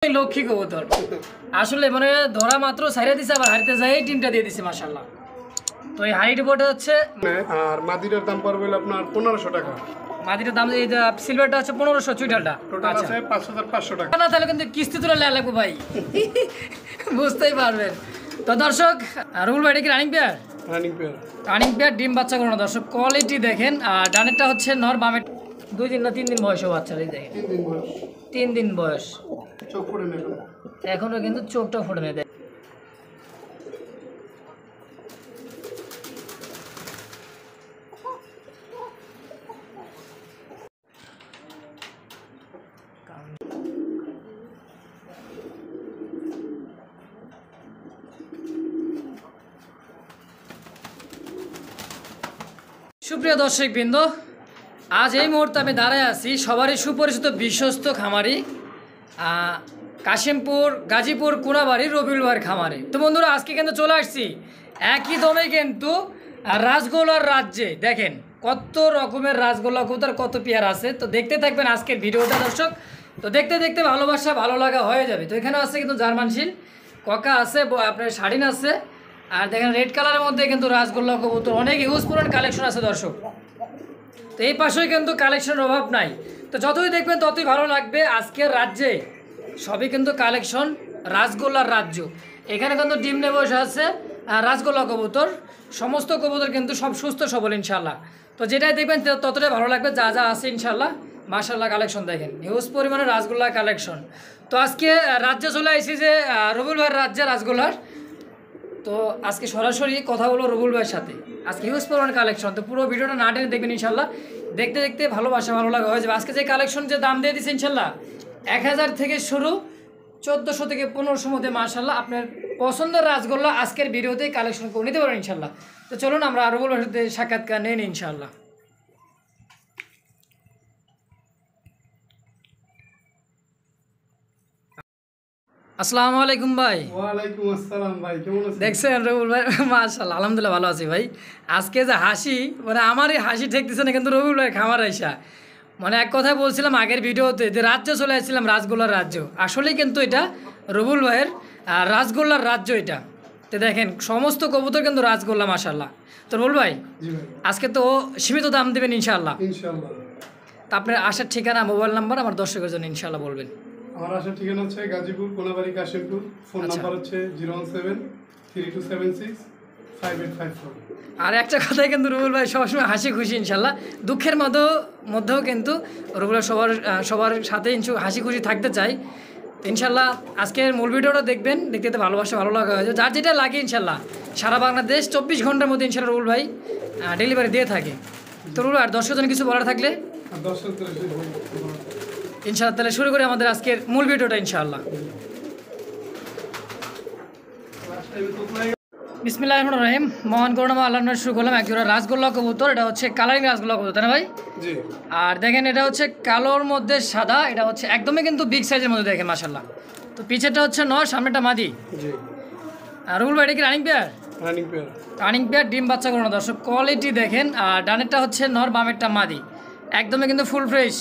লক্ষ্মী কবুতর আসলে মানে ধরা মাত্র ছাইরা দিছে, আবার হারিতে যাই টিমটা দিয়ে দিছে মাশাআল্লাহ। তো এই হাইট বোর্ডে হচ্ছে আর মাদিটার দাম পড়বে আপনার 1500 টাকা। মাদিটার দাম এই সিলভারটা হচ্ছে 1500, চুইটালটা টোটাল আছে 5500 টাকা। না তাহলে কিন্তু কিস্তি তুলে লেয়া লাগবে ভাই, বুঝতেই পারবেন। তো দর্শক রুল ভাই কি রানিং পেয়ার? রানিং পেয়ার ডিম বাচ্চা করোনা দর্শক, কোয়ালিটি দেখেন। আর ডানেরটা হচ্ছে নর, বামের 2 দিন না 3 দিন বয়স বাচ্চার, এই দেখেন 3 দিন বয়স। চোখ ফুটে নেই এখনো কিন্তু চোখটা ফুটে নেই। সুপ্রিয় দর্শকবৃন্দ, আজ এই মুহূর্তে আমি দাঁড়ায় আছি সবারই সুপরিচিত বিশ্বস্ত খামারি কাশিমপুর গাজীপুর কোনাবাড়ি রবিউল ভাইয়ের খামারে। তো বন্ধুরা আজকে কিন্তু চলে আসছি একই দমে কিন্তু রাজগোলার রাজ্যে। দেখেন কত রকমের রাজগোলা কবুতর, কত পেয়ার আছে। তো দেখতে থাকবেন আজকের ভিডিওটা দর্শক। তো দেখতে দেখতে ভালোবাসা ভালো লাগা হয়ে যাবে। তো এখানে আছে কিন্তু জার্মানশিল ককা আছে, আপনার শাড়িন আছে, আর দেখেন রেড কালারের মধ্যে কিন্তু রাজগোল্লা কবুতর অনেক ইউজ পুরান কালেকশন আছে দর্শক। তো এই পাশেই কিন্তু কালেকশনের অভাব নাই। তো যতই দেখবেন ততই ভালো লাগবে। আজকের রাজ্যে সবই কিন্তু কালেকশন, রাজগোল্লার রাজ্য। এখানে কিন্তু ডিম নিয়ে বসে আছে রাজগোল্লা কবুতর। সমস্ত কবুতর কিন্তু সব সুস্থ সবল ইনশাল্লাহ। তো যেটাই দেখবেন ততটাই ভালো লাগবে। যা যা আছে ইনশাল্লাহ মাশাল্লাহ কালেকশন দেখেন, হিউজ পরিমাণে রাজগোল্লা কালেকশন। তো আজকে রাজ্যে চলে আসছি যে রবিউল ভাইয়ের রাজ্যে রাজগোল্লার। তো আজকে সরাসরি কথা বলবো রবিউল ভাইয়ের সাথে। আজকে হিউজ পরিমাণ কালেকশন, তো পুরো ভিডিওটা না টেনে দেখবেন ইনশাল্লাহ। দেখতে দেখতে ভালোবাসা ভালো লাগা হয়ে যাবে। আজকে যে কালেকশন যে দাম দিয়ে দিচ্ছে ইনশাল্লাহ 1000 থেকে শুরু, 1400 থেকে 1500 মধ্যে মাশাল্লাহ আপনার পছন্দের রাজগোল্লা আজকের ভিডিওতেই কালেকশন করে নিতে পারেন ইনশাল্লাহ। তো চলুন আমরা রবিউল ভাইয়ের সাথে সাক্ষাৎকার নিয়ে নিই ইনশাল্লাহ। আসসালামু আলাইকুম ভাই। ওয়ালাইকুম আসসালাম ভাই, কেমন আছেন? দেখছেন রবিউল ভাই, মাশাআল্লাহ আলহামদুলিল্লাহ ভালো আছি ভাই। আজকে যে হাসি, মানে আমারই হাসি ঠেকতেছে না কিন্তু রবিউল ভাই খামার আইসা। মানে এক কথায় বলছিলাম আগের ভিডিওতে যে রাজ্যে চলে আসছিলাম, রাজগোল্লার রাজ্য। আসলেই কিন্তু এটা রবিউল ভাইয়ের রাজগোল্লার রাজ্য এটা। তো দেখেন সমস্ত কবুতর কিন্তু রাজগোল্লা মাশাআল্লাহ। তো রবিউল ভাই আজকে তো সীমিত দাম দেবেন ইনশাআল্লাহ। তা আপনার আসার ঠিকানা, মোবাইল নাম্বার আমার দর্শকের জন্য ইনশাআল্লাহ বলবেন। আমার আসার ঠিকানা হচ্ছে গাজীপুর কোনাবাড়ি কাশিমপুর। ফোন নাম্বার হচ্ছে 01732265854। আর একটা কথাই কিন্তু রবিউল ভাই সবসময় হাসি খুশি ইনশাল্লাহ। দুঃখের মধ্যেও কিন্তু রবিউল ভাই সবার সাথে হাসি খুশি থাকতে চাই। ইনশাল্লাহ আজকের মূল ভিডিওটা দেখবেন, দেখতে ভালোবাসা ভালো লাগা হয়েছে। যার যেটা লাগে ইনশাল্লাহ সারা বাংলাদেশ 24 ঘন্টার মধ্যে ইনশাল্লাহ রবিউল ভাই ডেলিভারি দিয়ে থাকে। তো রবিউল আর দর্শকজন কিছু বলার থাকলে ইনশাআল্লাহ তাহলে শুরু করি আমাদের আজকের মূল ভিডিওটা ইনশাআল্লাহ। বিসমিল্লাহির রহমানির রহিম। মহান করুণাময় আল্লাহর নামে শুরু করলাম। একজোড়া রাজগোল্লা কবুতর, এটা হচ্ছে কালারিং রাজগোল্লা কবুতর, তাই না ভাই? জি। আর দেখেন এটা হচ্ছে কালোর মধ্যে সাদা, এটা হচ্ছে একদমই কিন্তু বিগ সাইজের মধ্যে দেখেন মাশাআল্লাহ। তো পিছেরটা হচ্ছে নর, সামনেটা মাদি। জি। আর রবিউল ভাই এটা কি রানিং পেয়ার? রানিং পেয়ার ডিম বাচ্চা করানো দর্শক, কোয়ালিটি দেখেন। আর ডানেরটা হচ্ছে নর, বামেরটা মাদি। একদমই কিন্তু ফুল ফ্রেশ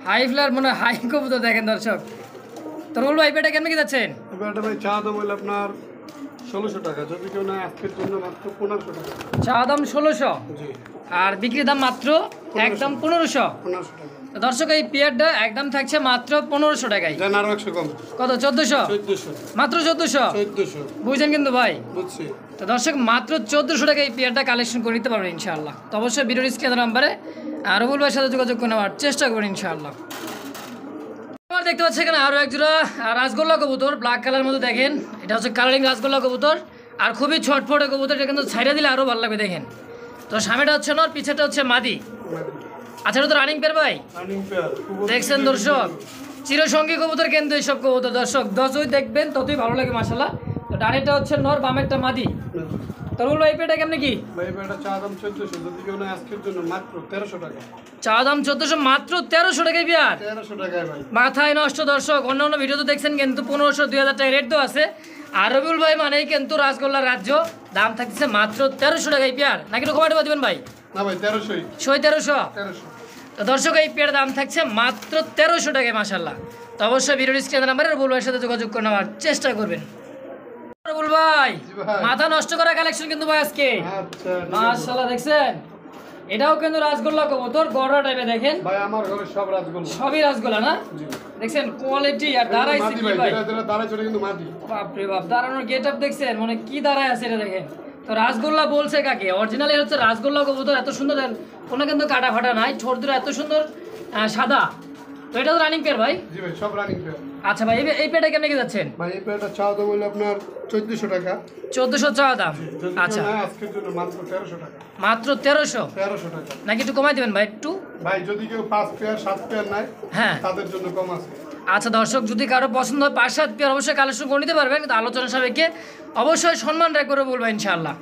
হাই ফ্লার, মানে হাই কবুতর দেখেন দর্শক। তো রবিউল ভাই পেটা কেমন কি যাচ্ছেন? এটা ভাই চা দাম হলো আপনার 1600 টাকা, যদি কেউ না আজকের জন্য মাত্র 1500 টাকা। চা দাম 1600, জি। আর বিক্রির দাম মাত্র একদম 1500 টাকা। দর্শক এই পেয়ারটা একদম থাকছে মাত্র 1500 টাকায়। জান আরো 100 কম। কত? 1400? মাত্র 1400? বুঝছেন কিন্তু ভাই। বুঝছি। তো দর্শক মাত্র 1400 টাকায় এই পেয়ারটা কালেকশন করে নিতে পারবেন ইনশাআল্লাহ। তো অবশ্যই ভিডিওর স্ক্রিনের নাম্বারে রবিউল ভাইয়ের সাথে যোগাযোগ করে নেওয়ার চেষ্টা করবেন ইনশাআল্লাহ। আমার দেখতে পাচ্ছি এখানে আরও একজোড়া রাজগোল্লা কবুতর, ব্ল্যাক কালারের মধ্যে দেখেন। এটা হচ্ছে কালারিং রাজগোল্লা কবুতর, আর খুবই ছটফটে কবুতর। এটা কিন্তু ছাইড়া দিলে আরও ভালো লাগবে দেখেন। তো সামনেটা হচ্ছে নর, পিছেটা হচ্ছে মাদি। আচ্ছা এটা তো রানিং পেয়ার ভাই, দেখছেন দর্শক চিরসঙ্গী কবুতর কিন্তু এইসব কবুতর দর্শক। যতই দেখবেন ততই ভালো লাগে মাশাআল্লাহ। তো ডানেরটা হচ্ছে নর, বামেরটা মাদি। তরুল ভাই পেটা কেমনে কি? ভাই পেটা চা দাম 1400, যদি কেউ না আজকের জন্য মাত্র 1300 টাকা। চা দাম 1400, মাত্র 1300 টাকায় বিয়ার। 1300 টাকায় ভাই, মাথায় নষ্ট দর্শক। অন্য ভিডিও তো দেখছেন কিন্তু 1500 2000 টাকা রেট তো আছে। আর রবিউল ভাই মানেই কিন্তু রাজগোল্লার রাজ্য, দাম থাকতেছে মাত্র 1300 টাকায় পেয়ার। নাকি তো কমাতে দিবেন ভাই? না ভাই 1300। 1300। তো দর্শক এই পেয়ারের দাম থাকছে মাত্র 1300 টাকায় মাশাআল্লাহ। তো অবশ্যই ভিডিওর স্ক্রিনে নাম্বারে রবুল ভাইয়ের সাথে যোগাযোগ করে নেওয়ার চেষ্টা করবেন। রবুল ভাই জি ভাই। মাথা নষ্ট করা কালেকশন কিন্তু ভাই আজকে আচ্ছা মাশাআল্লাহ দেখছেন, এটাও কিন্তু রাজগোল্লা কবুতর গড়া টাইপে দেখেন, ভাই আমার ঘরে সব রাজগোল্লা। সবই রাজগোল্লা না? জি দেখছেন কোয়ালিটি আর দাঁড়াইছে মাদি কি ভাই, ভাই, যেটা দাঁড়ায় চলে কিন্তু মাদি। বাপরে বাপ, দাঁড়ানোর গেট আপ দেখছেন, মানে কি দাঁড়ায় আছে এটা দেখেন। তো রাজগোল্লা বলছে কাকে? অরিজিনালি হচ্ছে রাজগোল্লা কবুতর, এত সুন্দর কোনো কিন্তু কাটা ফাটা নাই, ঠোঁট দুটো এত সুন্দর সাদা। তো এটা তো রানিং পেয়ার ভাই? জি ভাই সব রানিং পেয়ার। আচ্ছা ভাই এই পেয়ারটা কেমন কি যাচ্ছেন? ভাই এই পেয়ারটা চাওয়া দাম হলো আপনার 1400 টাকা। 1400 চাওয়া দাম। যদি আচ্ছা কেউ নেয় আজকের জন্য মাত্র 1300 টাকা। মাত্র 1300 টাকা। নাকি একটু কমাই দেবেন ভাই একটু? ভাই যদি কেউ 5 পেয়ার 7 পেয়ার নেয় হ্যাঁ তাদের জন্য কম আছে। আচ্ছা দর্শক, যদি কারো পছন্দ হয় 5-7 পেয়ার অবশ্যই কালেকশন করে নিতে পারবেন, কিন্তু আলোচনা সাপেক্ষে অবশ্যই সম্মান রেখে করে বলবো ইনশাআল্লাহ।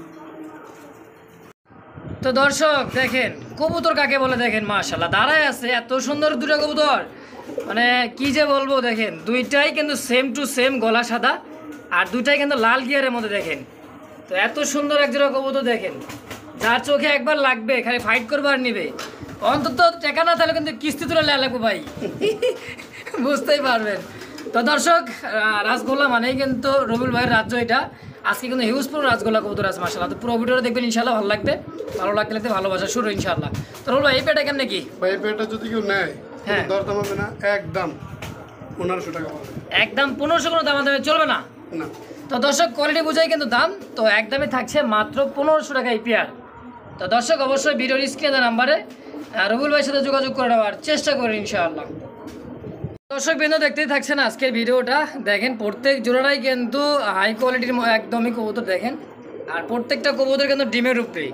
তো দর্শক দেখেন কবুতর কাকে বলে দেখেন, মাশাআল্লাহ দাঁড়ায় আছে এত সুন্দর দুটো কবুতর, মানে কি যে বলবো। দেখেন দুইটাই কিন্তু সেম টু সেম, গলা সাদা, আর দুইটাই কিন্তু লাল গিয়ারের মধ্যে দেখেন। তো এত সুন্দর এক জোড়া কবুতর দেখেন, যার চোখে একবার লাগবে খালি ফাইট করবে আর নিবে। অন্তত টাকা না তাহলে কিন্তু কিস্তি তুলে লেয়া লাগবে ভাই, বুঝতেই পারবেন। তো দর্শক রাজগোল্লা মানেই কিন্তু রবিউল ভাইয়ের রাজ্য এটা। আজকে কিন্তু হিউজ পুরো রাজগোল্লা কবুতর আছে মাশাআল্লাহ। তো পুরো ভিডিওটা দেখবেন ইনশাআল্লাহ, ভালো লাগবে, ভালো লাগতে লাগতে ভালোবাসা শুরু ইনশাআল্লাহ। তো রবিউল ভাই এই পেটা কেমনে কি? ভাই এই পেয়ারটা যদি কেউ নেয় হ্যাঁ। দরদাম হবে না, একদম 1500 টাকা পড়বে। একদম 1500, কোনো দামাদামি চলবে না? না তো দর্শক কোয়ালিটি বুঝাই কিন্তু দাম, তো একদমই থাকছে মাত্র 1500 টাকা এই পেয়ার। তো দর্শক অবশ্যই ভিডিওর স্ক্রিনে নাম্বারে রবিউল ভাইয়ের সাথে যোগাযোগ করে নেওয়ার চেষ্টা করেন ইনশাআল্লাহ। দর্শক বিন্দু দেখতেই থাকছেন আজকের ভিডিওটা, দেখেন প্রত্যেক জোড়াটাই কিন্তু হাই কোয়ালিটির একদমই কবুতর দেখেন, আর প্রত্যেকটা কবুতর কিন্তু ডিমের উপরেই,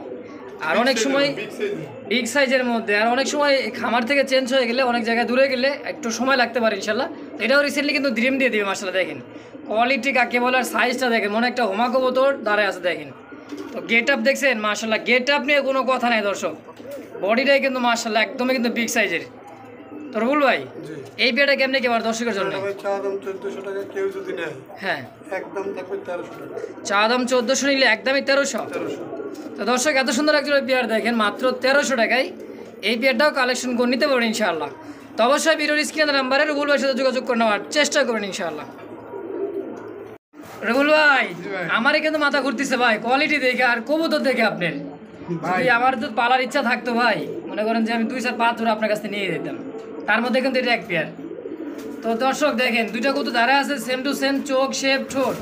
আর অনেক সময় বিগ সাইজ। বিগ সাইজের মধ্যে, আর অনেক সময় খামার থেকে চেঞ্জ হয়ে গেলে অনেক জায়গায় দূরে গেলে একটু সময় লাগতে পারে ইনশাল্লাহ। এটাও রিসেন্টলি কিন্তু ডিম দিয়ে দিবে মাশাআল্লাহ। দেখেন কোয়ালিটি কাকে বলে, আর সাইজটা দেখেন, মনে একটা হোমা কবুতর দাঁড়ায় আছে দেখেন। তো গেট আপ দেখছেন মাশাআল্লাহ, গেট আপ নিয়ে কোনো কথা নাই দর্শক, বডিটাই কিন্তু মাশাআল্লাহ একদমই কিন্তু বিগ সাইজের। তো রবুল ভাই জি এই পেয়ারটা কেমনে কি আমার দর্শকের জন্য? ভাই চাওয়া দাম 1400 টাকা, কেউ যদি নেয় হ্যাঁ একদম থাকবে 1300 টাকা। চা দাম 1400 নিলে একদমই 1300। 1300। তো দর্শক এত সুন্দর একজন পেয়ার দেখেন মাত্র 1300 টাকায় এই পেয়ারটাও কালেকশন করে নিতে পারবেন ইনশাআল্লাহ। তো অবশ্যই ভিডিওর স্ক্রিনের নাম্বারে রবুল ভাইয়ের সাথে যোগাযোগ করে নেওয়ার চেষ্টা করেন ইনশাআল্লাহ। রবুল ভাই জি ভাই। আমারই কিন্তু মাথা ঘুরতেছে ভাই, কোয়ালিটি দেখে আর কবুতর দেখে আপনার। ভাই যদি আমার যদি পালার ইচ্ছা থাকতো ভাই, মনে করেন যে আমি 2-4-5 ধরে আপনার কাছে নিয়ে যেতাম, তার মধ্যে কিন্তু এটা এক পেয়ার। তো দর্শক দেখেন দুইটা কবুতর দাঁড়ায় আছে সেম টু সেম, চোখ শেপ ঠোঁট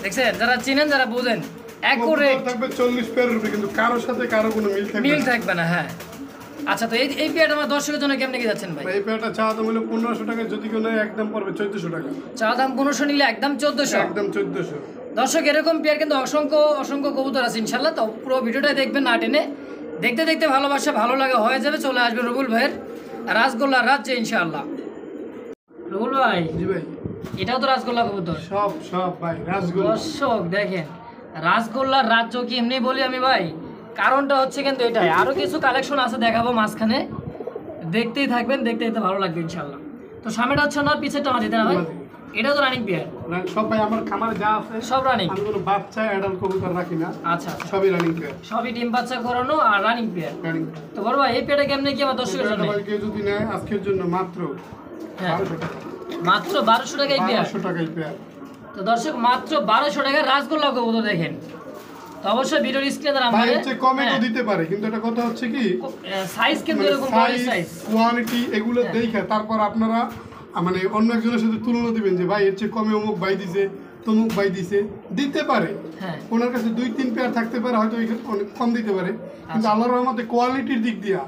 দেখছেন, যারা চিনেন যারা বোঝেন অ্যাকুরেট কবুতর থাকবে 40 পেয়ারের উপরে, কিন্তু কারোর সাথে কারো কোনো মিল থাকবে মিল না। থাকবে না। হ্যাঁ আচ্ছা, তো এই পেয়ারটা আমার দর্শকের জন্য কেমনে কি যাচ্ছেন ভাই? ভাই এই পেয়ারটা চাওয়া দাম হলো 1500 টাকা, যদি কেউ নেয় একদম পড়বে 1400 টাকা। চা দাম 1500 নিলে একদম 1400। একদম 1400। দর্শক এরকম পেয়ার কিন্তু অসংখ্য অসংখ্য কবুতর আছে ইনশাল্লাহ। তো পুরো ভিডিওটাই দেখবেন না টেনে, দেখতে দেখতে ভালোবাসা ভালো লাগা হয়ে যাবে, চলে আসবে রবুল ভাইয়ের রাজগোল্লার রাজ্যে ইনশাআল্লাহ। রবুল ভাই জি ভাই এটাও তো রাজগোল্লা কবুতর। সব ভাই রাজগোল্লা। দর্শক দেখেন রাজগোল্লার রাজ্য কি এমনি বলি আমি ভাই, কারণটা হচ্ছে কিন্তু এটাই। আরো কিছু কালেকশন আছে দেখাবো মাঝখানে, দেখতেই থাকবেন, দেখতে দেখতে ভালো লাগবে ইনশাআল্লাহ। তো সামনেটা হচ্ছে না, পিছেরটা মাঝে না ভাই? মাঝে। এটাও তো রানিং পেয়ার? সব ভাই আমার খামারে যা আছে সব রানিং? আমি কোনো বাচ্চা অ্যাডাল্ট কবুতর রাখি না, আচ্ছা আচ্ছা, সবই রানিং পেয়ার। সবই ডিম বাচ্চা করানো আর রানিং পেয়ার। রানিং তো বড় ভাই এই পেয়ারটা কেমনে কি আমার দর্শকের জন্য? ভাই কেউ যদি নেয় আজকের জন্য মাত্র হ্যাঁ 1200 টাকা। মাত্র 1200 টাকায় পেয়ার। 1200 টাকায় পেয়ার। তো দর্শক মাত্র 1200 টাকায় রাজগোল্লা কবুতর দেখেন। তো অবশ্যই ভিডিওর স্ক্রিনে ভাই নাম্বারে হচ্ছে কমেন্টও দিতে পারে, কিন্তু এটা কথা হচ্ছে কি সাইজ কিন্তু এরকম বডি সাইজ কোয়ালিটি এগুলো দেখে তারপর আপনারা মানে অন্য একজনের সাথে তুলনা দিবেন যে ভাই এর চেয়ে কমে অমুক ভাই দিছে তমুক ভাই দিছে, দিতে পারে। হ্যাঁ ওনার কাছে 2-3 পেয়ার থাকতে পারে, হয়তো অনেক কম দিতে পারে, কিন্তু আল্লাহর রহমতে কোয়ালিটির দিক দিয়া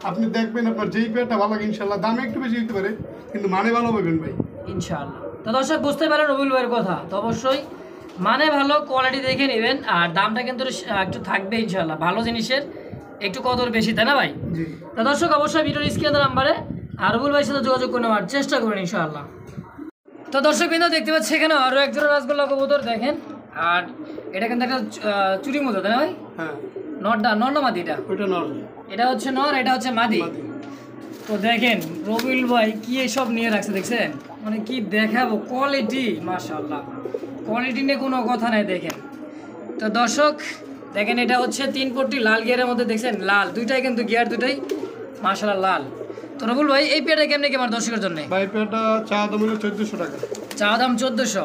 আপনি দেখবেন আপনার যেই পেয়ারটা ভালো লাগে ইনশাল্লাহ দামে একটু বেশি দিতে পারে, কিন্তু মানে ভালো পাবেন ভাই ইনশাআল্লাহ। তো দর্শক বুঝতে পারেন রবিউল ভাইয়ের কথা, তো অবশ্যই মানে ভালো কোয়ালিটি দেখে নেবেন, আর দামটা কিন্তু একটু থাকবে ইনশাআল্লাহ, ভালো জিনিসের একটু কদর বেশি, তাই না ভাই? জি তো দর্শক অবশ্যই ভিডিওর স্ক্রিনে নাম্বারে আর রবিউল ভাইয়ের সাথে যোগাযোগ করে নেওয়ার চেষ্টা করবেন ইনশাআল্লাহ। তো দর্শক বিন্দু দেখতে পাচ্ছি এখানে আরও একজোড়া রাজগোল্লা কবুতর দেখেন, আর এটা কিন্তু একটা চুরি মতো, তাই না ভাই? হ্যাঁ নরটা নর না মাদি? ওইটা নর, এটা হচ্ছে নর, এটা হচ্ছে মাদি। মাদি। তো দেখেন রবিউল ভাই কি এসব নিয়ে রাখছে দেখছেন, মানে কি দেখাবো কোয়ালিটি, মাশাআল্লাহ কোয়ালিটি নিয়ে কোনো কথা নাই দেখেন। তো দর্শক দেখেন এটা হচ্ছে 3 পট্টি লাল গিয়ারের মধ্যে দেখছেন, লাল দুইটাই কিন্তু গিয়ার দুটাই মাশাআল্লাহ লাল। তো রবুল ভাই এই পেয়ারটা কেমনি কি আমার দর্শকের জন্য? ভাই পেয়ারটা চা দাম হলো 1400 টাকা। চা দাম 1400।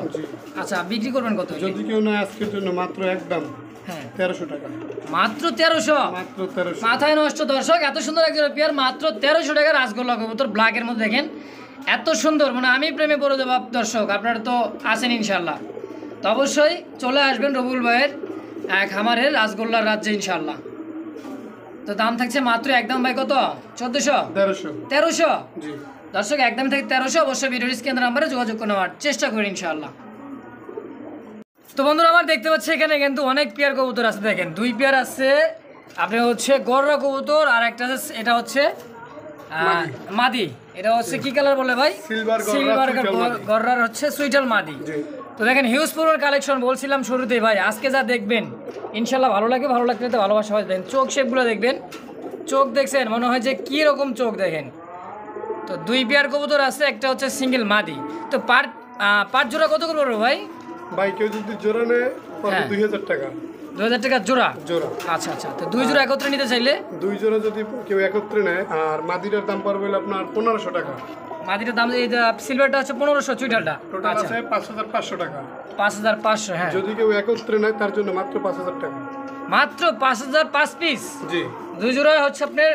আচ্ছা, বিক্রি করবেন কত? যদি কেউ না আজকের জন্য মাত্র একদম হ্যাঁ 1300 টাকা। মাত্র 1300? মাত্র 1300। মাথায় নষ্ট দর্শক, এত সুন্দর একজন পেয়ার মাত্র 1300 টাকা রাসগোল্লা কবুতর ব্ল্যাকের মধ্যে দেখেন এত সুন্দর, মানে আমি প্রেমে পড়ে যাবো দর্শক, আপনারা তো আছেন ইনশাল্লাহ, তো অবশ্যই চলে আসবেন রবুল ভাইয়ের খামারের রাসগোল্লার রাজ্যে ইনশাল্লাহ। তো দাম থাকছে মাত্র একদম ভাই কত? 1400? 1300? জি দর্শক একদম থেকে 1300। অবশ্যই ভিডিওর স্ক্রিনের নাম্বারে যোগাযোগ করে নেওয়ার চেষ্টা করি ইনশাল্লাহ। তো বন্ধুরা আমার দেখতে পাচ্ছি এখানে কিন্তু অনেক পেয়ার কবুতর আছে, দেখেন 2 পেয়ার আছে আপনার হচ্ছে গররা কবুতর, আর একটা আছে এটা হচ্ছে মাদি। এটা হচ্ছে কি কালার বলে ভাই? সিলভার গররার হচ্ছে সুইটাল মাদি। তো দেখেন হিউজ পরিমাণ কালেকশন, বলছিলাম শুরুতেই ভাই আজকে যা দেখবেন ইনশাল্লাহ ভালো লাগবে, ভালো লাগলে তো ভালোবাসা হয়। দেখেন চোখ শেপগুলো দেখবেন, চোখ দেখছেন মনে হয় যে কী রকম চোখ দেখেন। তো 2 পেয়ার কবুতর আছে, একটা হচ্ছে সিঙ্গেল মাদি। তো পার জোড়া কত করে পড়বে ভাই? ভাই কেউ যদি জোড়া নেয় 2000 টাকা। 2000 টাকা জোড়া? জোড়া। আচ্ছা আচ্ছা, তো 2 জোড়া একত্রে নিতে চাইলে? 2 জোড়া যদি কেউ একত্রে নেয়, আর মাদিটার দাম পড়বে আপনার 1500 টাকা। মাদিটার দাম এই সিলভারটা হচ্ছে 1500, চুইটালটা টোটাল আছে 5500 টাকা। 5500, হ্যাঁ। যদি কেউ একত্রে নেয় তার জন্য মাত্র 5000 টাকা। মাত্র 5000 5 পিস? জি। 2 জোড়া হচ্ছে আপনার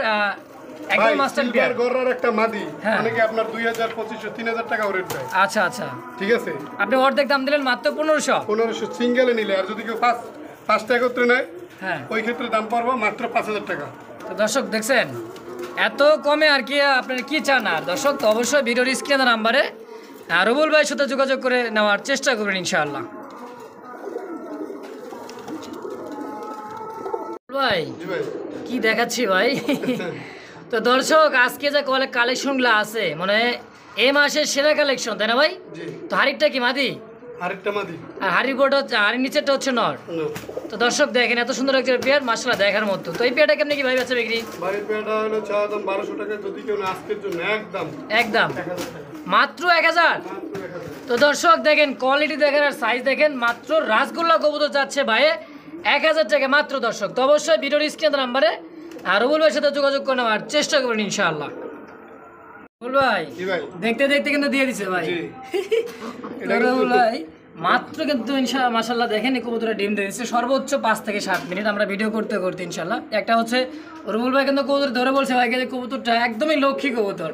একদম মাস্টার পেয়ার গররার একটা মাদি, হ্যাঁ। অনেকে আপনার 2000 2500 3000 টাকা রেট দেয়। আচ্ছা আচ্ছা, ঠিক আছে, আপনি অর্ধেক দাম দিলেন মাত্র 1500 সিঙ্গেলে নিলে। আর যদি কেউ পাঁচটা একত্রে নেয়, হ্যাঁ, ওই ক্ষেত্রে দাম পড়বে মাত্র 5000 টাকা। তো দর্শক দেখছেন এত কমে আর কি আপনার কি চান। আর দর্শক তো অবশ্যই ভিডিওর স্ক্রিনের নাম্বারে রবুল ভাইয়ের সাথে যোগাযোগ করে নেওয়ার চেষ্টা করবেন ইনশাআল্লাহ। ভাই কি দেখাচ্ছি ভাই তো দর্শক আজকে যে কালেকশনগুলো আছে মানে এই মাসের সেরা কালেকশন, তাই না ভাই? তো হাড়িটা কি মাদি? আরেকটা মাদি। আর হাড়ির গোটা হচ্ছে, হাড়ির নিচেরটা হচ্ছে নর। তো দর্শক দেখেন এত সুন্দর একটা পেয়ার, মাশাআল্লাহ দেখার মতো। তো এই পেয়ারটা কেমনি কি ভাই বেচা বিক্রি? ভাই পেয়ারটা হলো চা দাম 1200 টাকা। যদি কেউ না আজকের জন্য একদম 1000 টাকা, মাত্র 1000। তো দর্শক দেখেন কোয়ালিটি দেখেন আর সাইজ দেখেন, মাত্র রাসগোল্লা কবুতর যাচ্ছে ভাই 1000 টাকা মাত্র। দর্শক তো অবশ্যই ভিডিওর স্ক্রিনের নাম্বারে রবুল ভাইয়ের সাথে যোগাযোগ করে নেওয়ার চেষ্টা করবেন ইনশাআল্লাহ। রবুল ভাই দেখতে দেখতে কিন্তু দিয়ে দিছে ভাই রবুল ভাই মাত্র কিন্তু ইনশাআল্লাহ মাশাআল্লাহ দেখেন এই কবুতরের ডিম দিয়ে দিচ্ছে সর্বোচ্চ 5 থেকে 7 মিনিট আমরা ভিডিও করতে করতে ইনশাআল্লাহ। একটা হচ্ছে রবুল ভাই কিন্তু কবুতর ধরে বলছে ভাই যে কবুতরটা একদমই লক্ষ্মী কবুতর,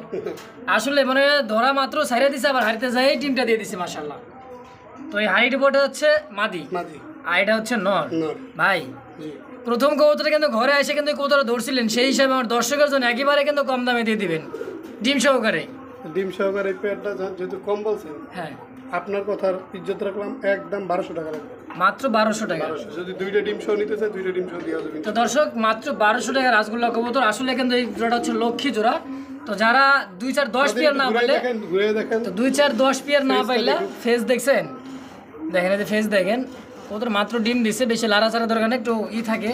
আসলে মানে ধরা মাত্র ছাইড়া দিছে, আবার হাড়িতে যাই ডিমটা দিয়ে দিছে মাশাআল্লাহ। তো এই হাড়ির উপরটা হচ্ছে মাদি, আর এটা হচ্ছে নর। ভাই প্রথম কবুতরটা কিন্তু ঘরে এসে কিন্তু কবুতর ধরছিলেন, সেই হিসাবে আমার দর্শকের জন্য একেবারে কিন্তু কম দামে দিয়ে দিবেন ডিম সহকারে। ডিম সহকারে পেয়ারটা যেহেতু কম বলছেন, হ্যাঁ আপনার কথার ইজ্জত রাখলাম, একদম 1200 টাকা লাগবে। মাত্র 1200 টাকা। যদি 2টা ডিম সহ নিতে চাই 2টা ডিম সহ দিয়ে দেবেন। তো দর্শক মাত্র 1200 টাকা রাসগোল্লা কবুতর, আসলে কিন্তু এই জোড়াটা হচ্ছে লক্ষ্মী জোড়া। তো যারা 2 4 10 পেয়ার না পাইলে, তো 2 4 10 পেয়ার না পাইলে ফেস দেখছেন, দেখেন এই যে ফেস দেখেন কবুতর মাত্র ডিম দিছে, বেশি লাড়াচাড়া দরকার নেই, একটু থাকে।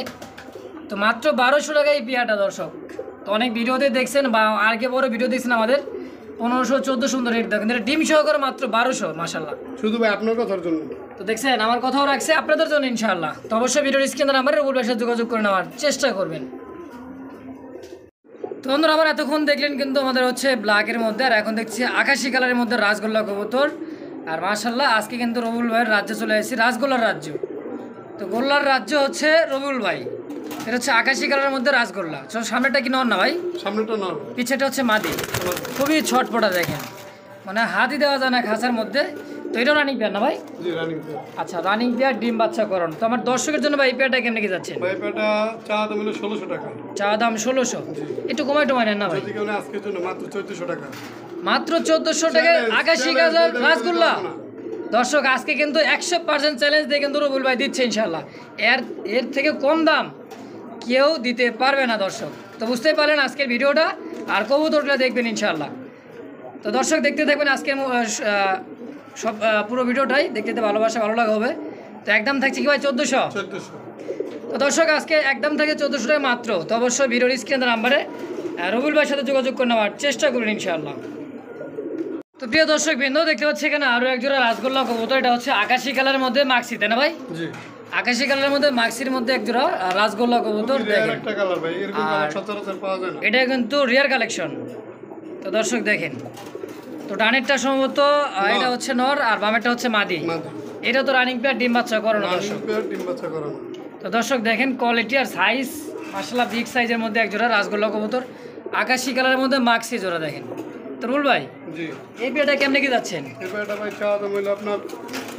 তো মাত্র 1200 টাকা এই পেয়ারটা দর্শক। তো অনেক ভিডিওতে দেখছেন বা আগে বড় ভিডিও দেখছেন আমাদের 1500 1400 রেট দেখেন, এটা ডিম সহকারে মাত্র 1200 মাশাআল্লাহ। শুধু ভাই আপনার কথার জন্য। তো দেখছেন আমার কথাও রাখছে আপনাদের জন্য ইনশাআল্লাহ। তো অবশ্যই ভিডিওর স্ক্রিনের নাম্বারে রবুল ভাইয়ের সাথে যোগাযোগ করে নেওয়ার চেষ্টা করবেন। তো বন্ধুরা আমার এতক্ষণ দেখলেন কিন্তু আমাদের হচ্ছে ব্ল্যাকের মধ্যে, আর এখন দেখছি আকাশি কালারের মধ্যে রাসগোল্লা কবুতর। আর মাশাআল্লাহ আজকে কিন্তু রবুল ভাইয়ের রাজ্যে চলে এসেছি, রাসগোল্লার রাজ্য। তো গোল্লার রাজ্য হচ্ছে রবুল ভাই, এটা হচ্ছে আকাশি কালারের মধ্যে রাসগোল্লা। তো সামনেটা কি নর না ভাই? সামনেটা নর, পিছেটা হচ্ছে মাদি। খুবই ছটপটা দেখেন, মানে হাতই দেওয়া যায় না খাঁচার মধ্যে। তো এটাও রানিং পেয়ার না ভাই? জি রানিং পেয়ার। আচ্ছা রানিং পেয়ার ডিম বাচ্চা করণ। তো আমার দর্শকের জন্য ভাই এই পেয়ারটা কেমনে কি যাচ্ছে? ভাই পেয়ারটা চা দাম হলো 1600 টাকা। চা দাম 1600, একটু কমাই টমাই নেন না ভাই? যদি কেউ না আজকের জন্য মাত্র 1400 টাকা। মাত্র 1400 টাকায় আকাশি কালার রাসগোল্লা। দর্শক আজকে কিন্তু 100% চ্যালেঞ্জ দিয়ে কিন্তু রবুল ভাই দিচ্ছে ইনশাআল্লাহ। এর থেকে কম দাম কেউ দিতে পারবে না দর্শক। তো বুঝতেই পারলেন আজকের ভিডিওটা, আর কবুতরটা দেখবেন ইনশাআল্লাহ। তো দর্শক দেখতে থাকবেন আজকের সব পুরো ভিডিওটাই দেখতে ভালো লাগা হবে। তো একদম থাকছে কি ভাই 1400? তো দর্শক আজকে একদম থাকে 1400 টাকা মাত্র। তো অবশ্যই ভিডিওর স্ক্রিনের নাম্বারে রবুল ভাইয়ের সাথে যোগাযোগ করে নেওয়ার চেষ্টা করবেন ইনশাআল্লাহ। তো প্রিয় দর্শক বিন্দু দেখতে পাচ্ছি এখানে আরও এক জোড়া রাসগোল্লা কবুতর, এটা হচ্ছে আকাশি কালারের মধ্যে মাক্সি, তাই না ভাই? জি আকাশি কালারের মধ্যে মাক্সির মধ্যে এক জোড়া রাসগোল্লা কবুতর দেখেন, এটা কিন্তু রিয়ার কালেকশন। তো দর্শক দেখেন, তো ডানেরটা সম্ভবত এটা হচ্ছে নর আর বামেরটা হচ্ছে মাদি। এটা তো রানিং পেয়ার, ডিম বাচ্চা করানো দর্শক। ডিম বাচ্চা করানো। তো দর্শক দেখেন কোয়ালিটি আর সাইজ মাশাআল্লাহ বিগ সাইজের মধ্যে এক জোড়া রাসগোল্লা কবুতর, আকাশি কালারের মধ্যে মাক্সি জোড়া দেখেন। তো রুল ভাই, জি এই পেয়ারটা কেমনে কি যাচ্ছেন? এই পেয়ারটা ভাই চা দাম হলো আপনার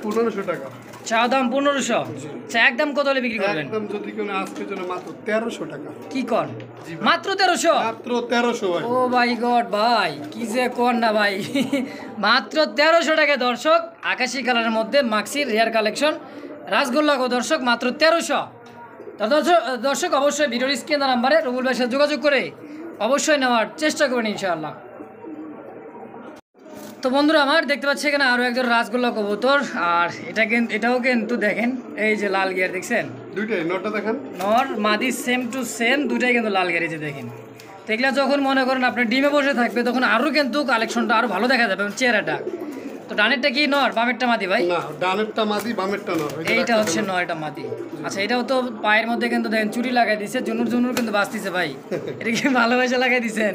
1500 টাকা। চা দাম 1500। আচ্ছা, একদম কত হলে বিক্রি করবেন? একদম যদি কেউ আজকের জন্য মাত্র 1300 টাকা। কি কর মাত্র 1300? মাত্র 1300 ভাই। ও মাই গড ভাই, কি যে কর না ভাই মাত্র 1300 টাকা দর্শক, আকাশি কালারের মধ্যে মাক্সির রেয়ার কালেকশন রাসগোল্লা গো দর্শক, মাত্র 1300। তো দর্শক অবশ্যই ভিডিওর স্ক্রিনে নাম্বারে রুবুল ভাইয়ের সাথে যোগাযোগ করে অবশ্যই নেওয়ার চেষ্টা করবেন ইনশাআল্লাহ। তো বন্ধুরা আমার দেখতে পাচ্ছি এখানে আরও একজন রাসগোল্লা কবুতর, আর এটাও কিন্তু দেখেন এই যে লাল গিয়ার দেখছেন, দুইটাই নরটা দেখেন, নর মাদি সেম টু সেম, দুটাই কিন্তু লাল গিয়ার, এই যে দেখেন। তো এগুলা যখন মনে করেন আপনি ডিমে বসে থাকবে তখন আরও কিন্তু কালেকশনটা আরও ভালো দেখা যাবে চেহারাটা। তো ডানেরটা কি নর, বামেরটা মাদি ভাই? না, ডানেরটা মাদি, বামেরটা নর। এইটা হচ্ছে নর, এটা মাদি। আচ্ছা, এটাও তো পায়ের মধ্যে কিন্তু দেখেন চুরি লাগাই দিছে, জুনুর কিন্তু বাঁচতেছে ভাই, এটা কি ভালোবাসা লাগাই দিছেন?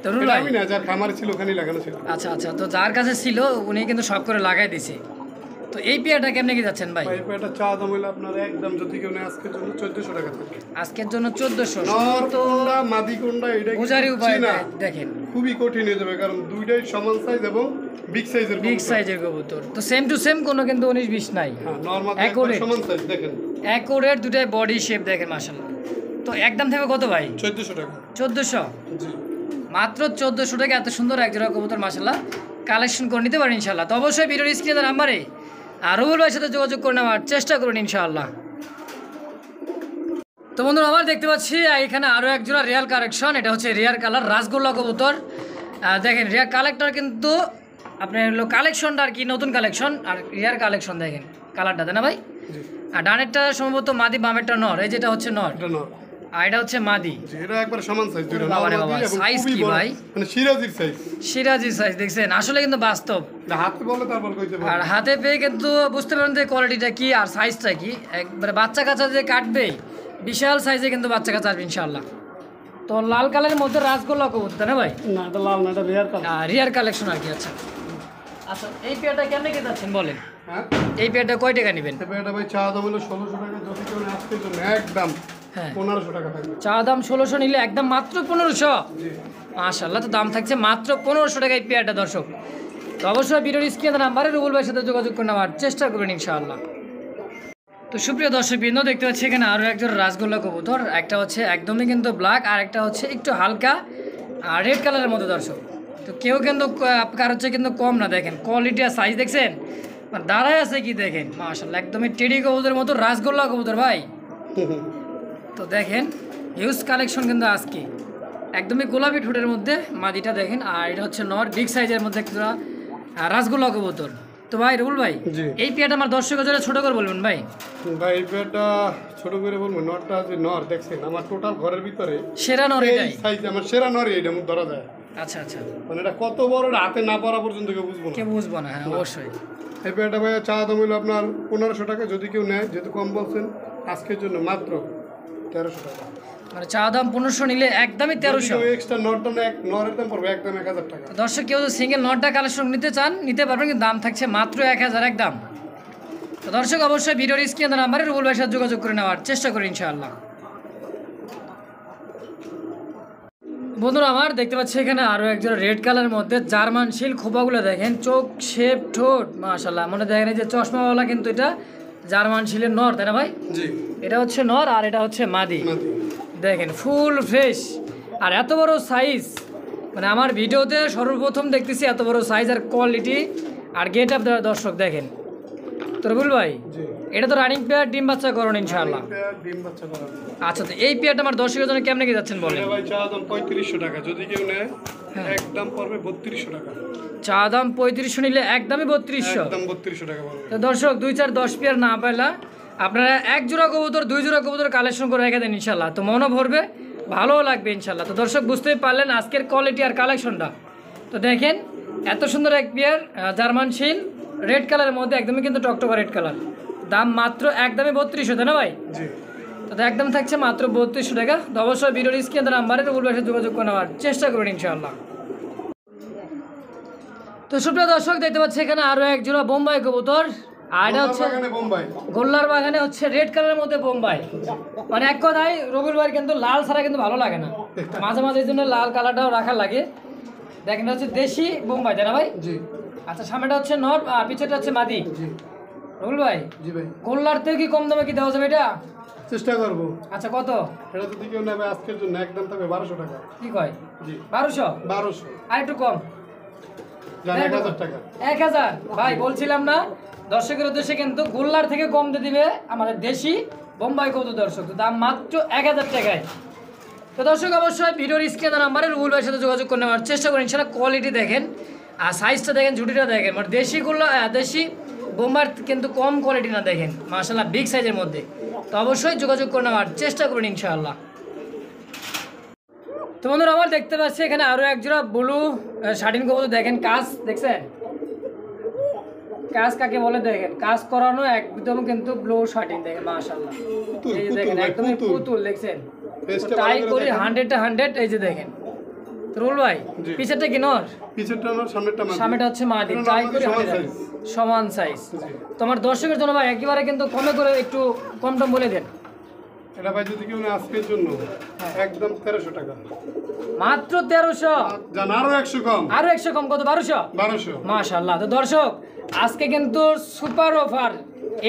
তো রুল ভাই, আমি না, যার খামারে ছিল ওখানেই লাগানো ছিল। আচ্ছা আচ্ছা, তো যার কাছে ছিল উনি কিন্তু সব করে লাগাই দিছে। তো এই পেয়ারটা কেমনে কি যাচ্ছেন ভাই? এই পেয়ারটা চা দাম হলো আপনার একদম যদি কেউ নেয় আজকের জন্য 1400 টাকা থাকবে। আজকের জন্য 1400। নর কোনটা মাদি কোনটা এটা বুঝারই উপায় না, দেখেন খুবই কঠিন হয়ে যাবে, কারণ দুইটাই সমান সাইজ এবং বিগ সাইজের কবুতর। তো সেম টু সেম কোনো কিন্তু 19-20 নাই, হ্যাঁ নরমাল একদম সমান সাইজ দেখেন, অ্যাকুরেট দুটাই বডি শেপ দেখেন মাশাআল্লাহ। তো একদম থেকে কত ভাই? 1400 টাকা। 1400? জি মাত্র 1400 টাকা এত সুন্দর এক জোড়া কবুতর মাশাআল্লাহ কালেকশন করে নিতে পারেন ইনশাআল্লাহ। তো অবশ্যই ভিডিওর স্ক্রিনে নাম্বারে আর রুবুল ভাইয়ের সাথে যোগাযোগ করে নেওয়ার চেষ্টা করুন ইনশাআল্লাহ। তো বন্ধুরা আমার দেখতে পাচ্ছি এখানে আরও এক জোড়া রিয়াল কালেকশন, এটা হচ্ছে রিয়ার কালার রাসগোল্লা কবুতর। দেখেন রিয়ার কালেক্টর কিন্তু আপনার হলো কালেকশনটা আর কি নতুন কালেকশন, আর রিয়ার কালেকশন দেখেন কালারটা তাই না ভাই? আর ডানেরটা সম্ভবত মাদি, বামেরটা নর, এই যেটা হচ্ছে নর আর এটা হচ্ছে মাদি। এটা একবার সমান সাইজ, দুইটা বাবারে বাবা, সাইজ কি ভাই, মানে সিরাজির সাইজ, সিরাজির সাইজ দেখছেন, আসলে কিন্তু বাস্তব। হাতে বলে তারপর কইতে পারবে, আর হাতে পেয়ে কিন্তু বুঝতে পারেন যে কোয়ালিটিটা কি আর সাইজটা কি, একবারে বাচ্চা কাচ্চা যে কাটবে বিশাল সাইজে কিন্তু বাচ্চা কাচ্চা আসবে ইনশাআল্লাহ। তো লাল কালারের মধ্যে রাসগোল্লা কবুতর তাই না ভাই? না এটা লাল না, এটা রিয়ার কালার, রিয়ার কালেকশন আর কি। আচ্ছা আচ্ছা, এই পেয়ারটা কেমনে কি যাচ্ছেন বলেন? হ্যাঁ এই পেয়ারটা কয় টাকা নেবেন? এই পেয়ারটা ভাই চা দাম হলো 1600 টাকা, যদি কেউ নেয় আজকের জন্য একদম হ্যাঁ 1500 টাকা থাকবে। চা দাম 1600 নিলে একদম মাত্র 1500। জি মাশাআল্লাহ, তো দাম থাকছে মাত্র 1500 টাকা এই পেয়ারটা দর্শক। তো অবশ্যই ভিডিওর স্ক্রিনে নাম্বারে রুবুল ভাইয়ের সাথে যোগাযোগ করে নেওয়ার চেষ্টা করবেন ইনশাআল্লাহ। তো সুপ্রিয় দর্শকবৃন্দ দেখতে পাচ্ছি এখানে আরও একজন রাসগোল্লা কবুতর, একটা হচ্ছে একদমই কিন্তু ব্ল্যাক আর একটা হচ্ছে একটু হালকা রেড কালারের মধ্যে দর্শক। তো কেউ কিন্তু কার হচ্ছে কিন্তু কম না, দেখেন কোয়ালিটি আর সাইজ দেখছেন, মানে দাঁড়ায় আছে কি দেখেন মাশাআল্লাহ, একদমই টেডি কবুতরের মতো রাসগোল্লা কবুতর ভাই। তো দেখেন হিউজ কালেকশন কিন্তু আজকে, একদমই গোলাপি ঠোঁটের মধ্যে মাদিটা দেখেন, আর এটা হচ্ছে নর বিগ সাইজের মধ্যে একটা রাসগোল্লা কবুতর। তো ভাই রুবুল ভাই, এই পেয়ারটা আমার দর্শকের জন্য ছোট করে বলবেন ভাই। ভাই এই পেয়ারটা ছোট করে বলবো, নরটা যে নর দেখছেন আমার টোটাল ঘরের ভিতরে সেরা নর এটাই, সাইজ আমার সেরা নর এইটা মুখ ধরা যায়। আচ্ছা আচ্ছা, মানে এটা কত বড়, এটা হাতে না পড়া পর্যন্ত কেউ বুঝবো না, কেউ বুঝবো না। হ্যাঁ অবশ্যই। এই পেয়ারটা ভাই চা দাম হলো আপনার 1500 টাকা, যদি কেউ নেয়, যেহেতু কম বলছেন আজকের জন্য মাত্র 1300 টাকা। মানে চা দাম 1500 নিলে একদমই 1300। এক্সট্রা নরটা না, নরের দাম পড়বে একদম 1000 টাকা। দর্শক কেউ যদি সিঙ্গেল নটটা কালেকশন নিতে চান নিতে পারবেন, কিন্তু দাম থাকছে মাত্র 1000 একদম। তো দর্শক অবশ্যই ভিডিওর স্ক্রিনে নাম্বারে রুবুল ভাইয়ের সাথে যোগাযোগ করে নেওয়ার চেষ্টা করি ইনশাআল্লাহ। বন্ধুরা আমার দেখতে পাচ্ছি এখানে আরও একজন রেড কালারের মধ্যে জার্মান শিল, খোপাগুলো দেখেন, চোখ শেপ ঠোঁট মাশাআল্লাহ, মনে দেখেন এই যে চশমাওয়ালা, কিন্তু এটা জার্মান শিলের নর তাই না ভাই? জি এটা হচ্ছে নর আর এটা হচ্ছে মাদি। দেখেন ফুল ফ্রেশ আর এত বড় সাইজ, মানে আমার ভিডিওতে সর্বপ্রথম দেখতেছি এত বড় সাইজ আর কোয়ালিটি আর গেট আপ দর্শক দেখেন। তো রুবুল ভাই, এটা তো রানিং পেয়ার, ডিম বাচ্চা করুন ইনশাআল্লাহ। ডিম বাচ্চা করা। আচ্ছা, তো এই পেয়ারটা আমার দর্শকের জন্য কেমনে কি যাচ্ছেন বলেন? ভাই চা দাম 3500 টাকা, যদি কেউ নেয় একদম পড়বে 3200 টাকা। চা দাম 3500 নিলে একদমই 3200, একদম 3200 টাকা পড়বে। তো দর্শক 2-4-10 পেয়ার না পাইলা আপনারা এক জোড়া কবুতর 2 জোড়া কবুতর কালেকশন করে রেখে দেন ইনশাআল্লাহ, তো মনও ভরবে, ভালোও লাগবে ইনশাআল্লাহ। তো দর্শক বুঝতেই পারলেন আজকের কোয়ালিটি আর কালেকশনটা। তো দেখেন এত সুন্দর এক পেয়ার জার্মান শিল রেড কালারের মধ্যে, একদমই কিন্তু টকটকা রেড কালার, দাম মাত্র একদমই 3200 তাই না ভাই? জি তো একদম থাকছে মাত্র 3200 টাকা। তো অবশ্যই ভিডিওর স্ক্রিনে নাম্বারে রুবুল ভাইয়ের সাথে যোগাযোগ করে নেওয়ার চেষ্টা করুন ইনশাআল্লাহ। তো সুপ্রিয় দর্শক দেখতে পাচ্ছি এখানে আরো এক জোড়া বোম্বাই কবুতর, আর এটা হচ্ছে বোম্বাই গোল্লার বাগানে হচ্ছে রেড কালারের মধ্যে বোম্বাই। মানে এক কথায় রবিউল ভাই কিন্তু লাল ছাড়া কিন্তু ভালো লাগে না, মাঝে মাঝে এই জন্য লাল কালারটাও রাখা লাগে। দেখেন এটা হচ্ছে দেশি বোম্বাই, তাই না ভাই? জি। আচ্ছা, সামনেটা হচ্ছে নর, পিছেটা হচ্ছে মাদি। জি। রবিউল ভাই, জি ভাই, গোল্লার থেকে কি কম দামে কি দেওয়া যাবে এটা? চেষ্টা করবো। আচ্ছা, কত? এটা যদি কেউ নেবে আজকের জন্য একদম থাকবে 1200 টাকা। কি কয়? জি। 1200? 1200। আর একটু কম, জান 1000 টাকা। 1000। ভাই বলছিলাম না, দর্শকের উদ্দেশ্যে কিন্তু গোল্লার থেকে কম দিয়ে দিবে আমাদের দেশি বোম্বাই কবুতর দর্শক, তো দাম মাত্র 1000 টাকায়। তো দর্শক অবশ্যই ভিডিওর স্ক্রিনে নাম্বারে রুবুল ভাইয়ের সাথে যোগাযোগ করে নেওয়ার চেষ্টা করেন। ইনশাআল্লাহ কোয়ালিটি দেখেন আর সাইজটা দেখেন, ঝুটিটা দেখেন, মানে দেশি গোল্লা দেশি বোম্বার কিন্তু কম কোয়ালিটি না, দেখেন মাশাআল্লাহ বিগ সাইজের মধ্যে। তো অবশ্যই যোগাযোগ করে নেওয়ার চেষ্টা করবেন ইনশাআল্লাহ। তো বন্ধুরা আমার দেখতে পাচ্ছি এখানে আরও এক জোড়া ব্লু শার্টিন কবুতর, দেখেন কাজ দেখছেন, কাজ কাকে বলে দেখেন, কাজ করানো একদম কিন্তু ব্লু শার্টিন, দেখেন মাশাআল্লাহ, এই যে দেখেন একদমই পুতুল, দেখছেন টাই করি 100 এই যে দেখেন। রুল ভাই পিছেরটা কি নর? পিছেরটা নর, সামনেরটা মাদি। সামনেটা হচ্ছে মাদি, টাই করি সমান সাইজ। তোমার দর্শকের জন্য ভাই একেবারে কিন্তু কমে করে একটু কম টম বলে দেন। এটা ভাই যদি কেউ আজকের জন্য একদম 1300 টাকা, মাত্র 1300। জান আরো 100 কম, আরো 100 কম, কত? 1200। মাশাআল্লাহ। তো দর্শক আজকে কিন্তু সুপার অফার,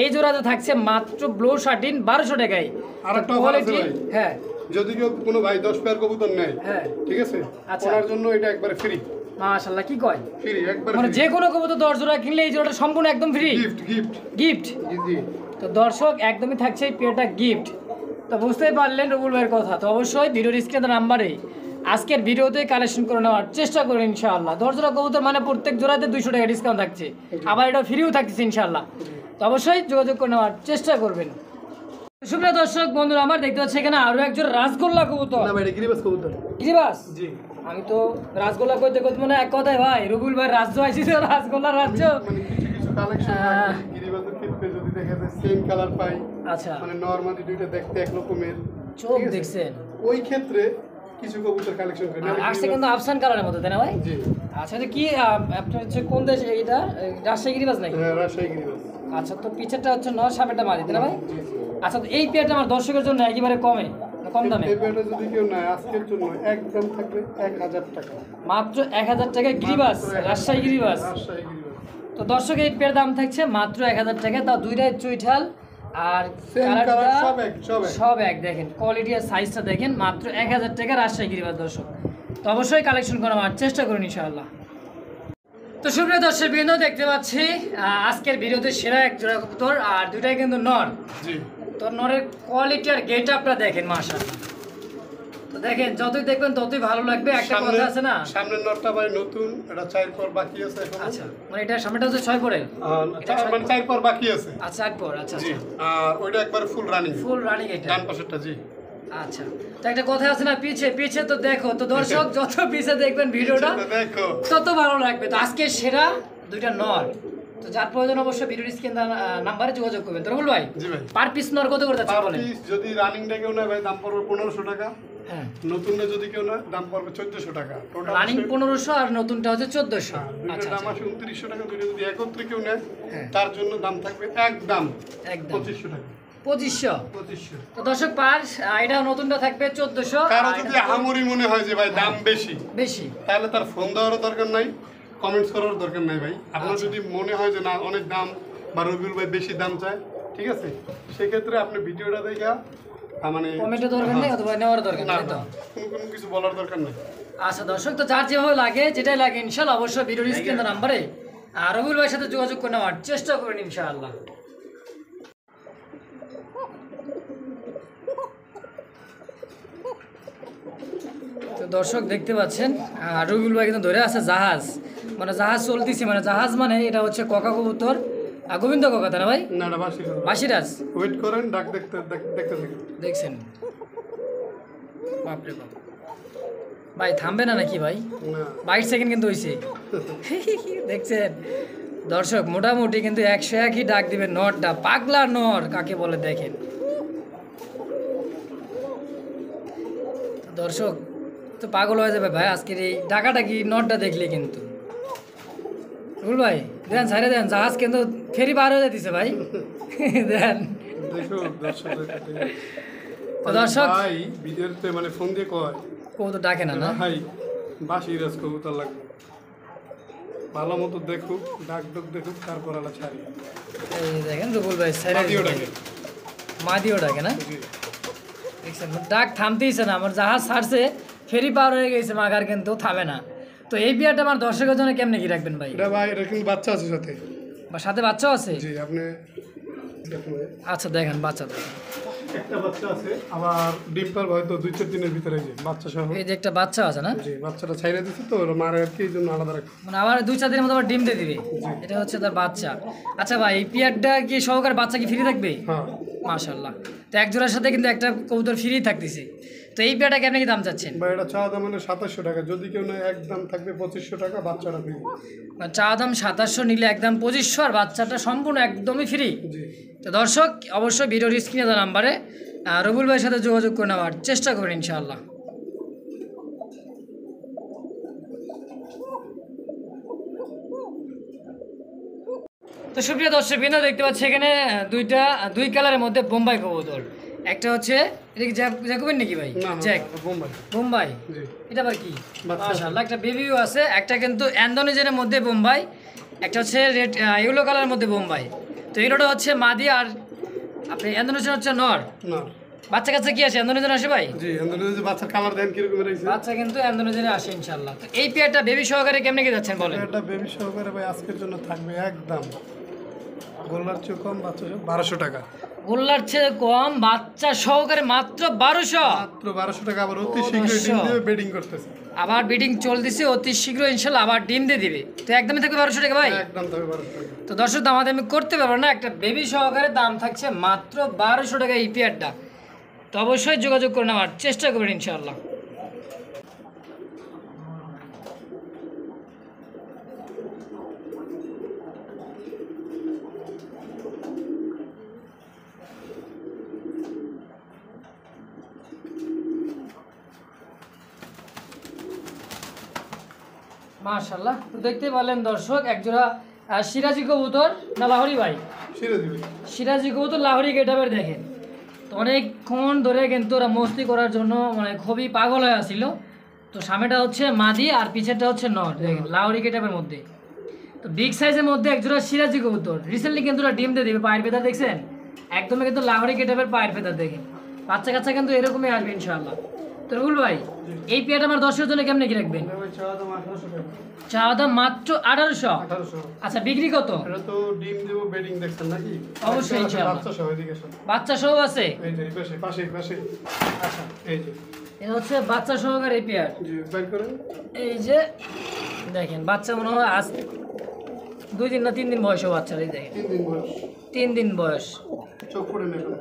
এই জোড়াতে থাকছে মাত্র ব্লু শার্টিন 1200 টাকায়। আর একটা অফার আছে ভাই, হ্যাঁ, যদি কেউ কোনো ভাই 10 পেয়ার কবুতর নেয়, হ্যাঁ ঠিক আছে, আচ্ছা। ওনার জন্য এটা একবারে ফ্রি। মাশাআল্লাহ, কি কয়? ফ্রি একবারে, মানে যে কোনো কবুতর 10 জোড়া কিনলে এই জোড়াটা সম্পূর্ণ একদম ফ্রি গিফট গিফট গিফট। জি জি। তো দর্শক একদমই থাকছে এই পেয়ারটা গিফট। তো বুঝতেই পারলেন রুবুল ভাইয়ের কথা। তো অবশ্যই ভিডিওর স্ক্রিনের নাম্বারে আজকের ভিডিওতে কালেকশন করে নেওয়ার চেষ্টা করুন ইনশাআল্লাহ। 10 জোড়া কবুতর মানে প্রত্যেক জোড়াতে 200 টাকা ডিসকাউন্ট থাকছে, আবার এটা ফ্রিও থাকছে ইনশাআল্লাহ। তো অবশ্যই যোগাযোগ করে নেওয়ার চেষ্টা করবেন। সুপ্রিয় দর্শক বন্ধুরা আমার দেখতে পাচ্ছি এখানে আরো একজন রাজগোল্লা কবুতর। না ভাই, এটা গিরিবাস কবুতর। গিরিবাস? জি। আমি তো রাজগোল্লা কইতে কইতে মানে এক কথায় ভাই রুবুল ভাই রাজ্য আইছি, তো রাজগোল্লার রাজ্য। মানে কিছু কিছু কালেকশন গিরিবাসের ক্ষেত্রে যদি দেখা যায় সেম কালার পাই, আচ্ছা, মানে নরমালি দুইটা দেখতে এক রকমের, চোখ দেখছেন, ওই ক্ষেত্রে কিছু কবুতর কালেকশন করে আসছে কিন্তু আফসান কালারের মতো, তাই না ভাই? জি। আচ্ছা, এটা কি আপনার হচ্ছে কোন দেশ এটা? রাজশাহী গিরিবাস নাকি? হ্যাঁ, রাজশাহী গিরিবাস। আচ্ছা, তো পিছেরটা হচ্ছে নর, সামনেটা মাদি, তাই না ভাই? জি জি। আচ্ছা, তো এই পেয়ারটা আমার দর্শকের জন্য একেবারে কমে, কম দামে, এই পেয়ারটা যদি কেউ নেয় আজকের জন্য একদম থাকবে 1000 টাকা, মাত্র 1000 টাকায় গিরিবাস, রাজশাহী গিরিবাস। রাজশাহী গিরিবাস। তো দর্শক এই পেয়ার দাম থাকছে মাত্র 1000 টাকা, তাও দুইটাই চুইঠাল আর সেম কালার, কালারটা সব এক সব এক। সব এক। দেখেন কোয়ালিটি আর সাইজটা দেখেন, মাত্র 1000 টাকা রাজশাহী গিরিবাস দর্শক। তো অবশ্যই কালেকশন করার চেষ্টা করুন ইনশাআল্লাহ। তো সুপ্রিয় দর্শক বিন্দু দেখতে পাচ্ছি আজকের ভিডিওতে সেরা এক জোড়া কবুতর, আর দুইটাই কিন্তু নর। জি। তো নরের কোয়ালিটি আর গেট আপটা দেখেন মাশাআল্লাহ। তো দেখেন যতই দেখবেন ততই ভালো লাগবে। একটা কথা আছে না, সামনের নটটা ভাই নতুন, এটা 4 পর বাকি আছে এখন। আচ্ছা, মানে এটা সামনেটা হচ্ছে 6 পরে, মানে 4 পর বাকি আছে। আচ্ছা 8 পর, আচ্ছা জি। আচ্ছা, আর ওইটা একবার ফুল রানিং, ফুল রানিং এটা। ডান পাশেরটা। জি। আচ্ছা, তো একটা কথা আছে না, পিছে পিছে তো দেখো। তো দর্শক যত পিছে দেখবেন ভিডিওটা দেখো তত ভালো লাগবে। তো আজকে সেরা দুইটা নর, তো যার প্রয়োজন অবশ্যই ভিডিওর স্ক্রিন নাম্বারে যোগাযোগ করবেন। তো রুবুল ভাই, জি ভাই, পার পিস নর কত করে যাচ্ছে পার বলেন? পিস যদি রানিংটা কেউ নেয় ভাই দাম পড়বে 1500 টাকা, হ্যাঁ, নতুনটা যদি কেউ নেয় দাম পড়বে 1400 টাকা। টোটাল রানিং 1500 আর নতুনটা হচ্ছে 1400। দুইটা আচ্ছা দাম আছে 2900 টাকা। দুইটা যদি একত্রে কেউ নেয় হ্যাঁ, তার জন্য দাম থাকবে একদম একদম 2500 টাকা। 2500। তো দর্শক পার এটা নতুনটা থাকবে 1400। কারো যদি আহামরি মনে হয় যে ভাই দাম বেশি বেশি, তাহলে তার ফোন দেওয়ারও দরকার নাই, কমেন্টস করার দরকার নাই ভাই। আপনার আচ্ছা। যদি মনে হয় যে না অনেক দাম বা রবিউল ভাই বেশি দাম চায়, ঠিক আছে, সেক্ষেত্রে আপনি ভিডিওটা দেখা মানে কমেন্টের দরকার নেই অথবা নেওয়ার দরকার না নেই। তো কোনো কিছু বলার দরকার নেই। আচ্ছা দর্শক, তো যার যেভাবে লাগে যেটাই লাগে ইনশাআল্লাহ অবশ্যই ভিডিওর স্ক্রিন নাম্বারে রবিউল ভাইয়ের সাথে যোগাযোগ করে নেওয়ার চেষ্টা করবেন ইনশাআল্লাহ। তো দর্শক দেখতে পাচ্ছেন রবিউল ভাই কিন্তু ধরে আছে জাহাজ, মানে জাহাজ চলতেছে, মানে জাহাজ মানে এটা হচ্ছে ককা কবুতর, গোবিন্দ ককা, তাই না ভাই? না না, বাসিরাজ। ওয়েট করেন, ডাক দেখতে দেখতে থাকেন। দেখছেন, বাপরে বাপ ভাই, থামবে না নাকি ভাই? না 22 সেকেন্ড কিন্তু হয়েছে। দেখছেন দর্শক, মোটামুটি কিন্তু 101ই ডাক দিবে। নরটা পাগলা নর কাকে বলে দেখেন দর্শক, তো পাগল হয়ে যাবে ভাই আজকের এই ডাকাটা কি নরটা দেখলে। কিন্তু রুল ভাই দেন সাইরে দেন, জাহাজ কিন্তু ফেরি পার হয়ে যেতেছে ভাই। দেন দেখো দর্শকদের কাছে। তো দর্শক ভাই ভিডিওতে মানে ফোন দিয়ে কয় কবুতর ডাকে না না? ভাই বাসি রাজ কবুতর লাগবে, ভালো মতো দেখুক, ডাক দেখুক, তারপর আলা ছাড়ি। এই দেখেন রুবুল ভাই সাইরে মাদিও ডাকে। মাদিও ডাকে না? জি। দেখছেন ডাক থামতেইছে না, আমার জাহাজ ছাড়ছে, ফেরি পার হয়ে গেছে মাগার কিন্তু থামে না। তো এই বিয়ারটা আমার দর্শকের জন্য কেমনে কি রাখবেন ভাই? এটা ভাই, এটা কিন্তু বাচ্চা আছে সাথে। বা সাথে বাচ্চাও আছে? জি, আপনি দেখুন। আচ্ছা দেখেন বাচ্চা দেখেন, একটা বাচ্চা আছে, আবার ডিম পারবে হয়তো 2-4 দিনের ভিতরে, যে বাচ্চা সহ। এই যে একটা বাচ্চা আছে না? জি, বাচ্চাটা ছাইড়ে দিচ্ছে তো, ওর মারে আর কি এই জন্য আলাদা রাখি। মানে আবার 2-4 দিনের মধ্যে আবার ডিম দিয়ে দিবে, এটা হচ্ছে তার বাচ্চা। আচ্ছা ভাই এই পিয়ারটা কি সহকারে বাচ্চা কি ফ্রি থাকবে? হ্যাঁ, মাশাআল্লাহ, তো এক জোড়ার সাথে কিন্তু একটা কবুতর ফ্রি থাকতেছে। তো এই পিয়ারটা কেমনে কি দাম চাচ্ছেন? ভাই এটা চা দাম হলো 2700 টাকা, যদি কেউ নেয় একদম থাকবে 2500 টাকা, বাচ্চাটা ফ্রি। মানে চা দাম 2700, নিলে একদম 2500, আর বাচ্চাটা সম্পূর্ণ একদমই ফ্রি। জি। তো দর্শক অবশ্যই ভিডিওর স্ক্রিনে দেওয়া নাম্বারে রবুল ভাইয়ের সাথে যোগাযোগ করে নেওয়ার চেষ্টা করবেন ইনশাআল্লাহ। তো সুপ্রিয় দর্শক বিন্দু দেখতে পাচ্ছি এখানে দুই কালারের মধ্যে বোম্বাই কবুতর। একটা হচ্ছে এটা কি জ্যাকোবিন নাকি ভাই? না, জ্যাক বোম্বাই। বোম্বাই, জি। এটা আবার কি? বাচ্চা। মাশাআল্লাহ, একটা বেবিও আছে, একটা কিন্তু ইন্দোনেশিয়ার মধ্যে বোম্বাই, একটা হচ্ছে রেড ইয়েলো কালারের মধ্যে বোম্বাই। তো এগুলোটা হচ্ছে মাদি, আর আপনি ইন্দোনেশিয়ান হচ্ছে নর। না। বাচ্চা কাচ্চা কি আসে ইন্দোনেশিয়ান আসে ভাই? জি, যে বাচ্চার কালার দেন কিরকম রয়েছে। বাচ্চা কিন্তু ইন্দোনেশিয়ানে আসে ইনশাআল্লাহ। তো এই পেয়ারটা বেবি সহকারে কেমনে কি যাচ্ছেন বলেন? এটা বেবি সহকারে ভাই আজকের জন্য থাকবে একদম গোল্লার চেয়ে কম, বাচ্চা সহ 1200 টাকা। গোল্লার চেয়ে কম, বাচ্চা সহকারে মাত্র 1200। মাত্র 1200 টাকা। আবার অতি শীঘ্রই ডিম দেবে, বেডিং করতেছে। আবার বিডিং চলতেছে, অতি শীঘ্র ইনশাআল্লাহ আবার ডিম দিয়ে দিবে। তো একদমই থাকবে 1200 টাকা ভাই। একদম থাকবে 1200 টাকা। তো দর্শক দামাতে আমি করতে পারবো না, একটা বেবি সহকারে দাম থাকছে মাত্র 1200 টাকা এই পেয়ারটা। তো অবশ্যই যোগাযোগ করে নেওয়ার চেষ্টা করবেন ইনশাআল্লাহ। মাশাআল্লাহ, তো দেখতে পারলেন দর্শক একজোড়া সিরাজি কবুতর না লাহোরি ভাই? সিরাজি ভাই। সিরাজি কবুতর লাহোরি গেটাবের দেখেন। তো অনেকক্ষণ ধরে কিন্তু ওরা মস্তি করার জন্য মানে খুবই পাগল হয়ে আসছিল। তো সামনেটা হচ্ছে মাদি আর পিছেরটা হচ্ছে নর, দেখেন লাহোরি গেটাবের মধ্যে। তো বিগ সাইজের মধ্যে একজোড়া সিরাজি কবুতর রিসেন্টলি কিন্তু ওরা ডিম দিয়ে দেবে, পায়ের ফেদার দেখছেন একদমই কিন্তু লাহোরি গেটাবের পায়ের ফেদার দেখেন। বাচ্চা কাচ্চা কিন্তু এরকমই আসবে ইনশাআল্লাহ। তো রুল ভাই এই পেয়ারটা আমার দর্শকের জন্য কেমনে কি রাখবেন? এটা ভাই চা দাম 1800 টাকা। চা দাম মাত্র 1800। 1800। আচ্ছা বিক্রি কত? এটা তো ডিম দেব, বেডিং দেখছেন নাকি? অবশ্যই ইনশাআল্লাহ। বাচ্চা সহ এদিকে আসুন। বাচ্চা সহ আছে? এই যে পাশে। আচ্ছা এই যে। এটা হচ্ছে বাচ্চা সহকারে পেয়ার। জি, বের করেন। এই যে দেখেন বাচ্চা মনে হয় আজ 2 দিন না 3 দিন বয়স বাচ্চার, এই দেখেন 3 দিন বয়স। 3 দিন বয়স, চোখ করে নেবেন।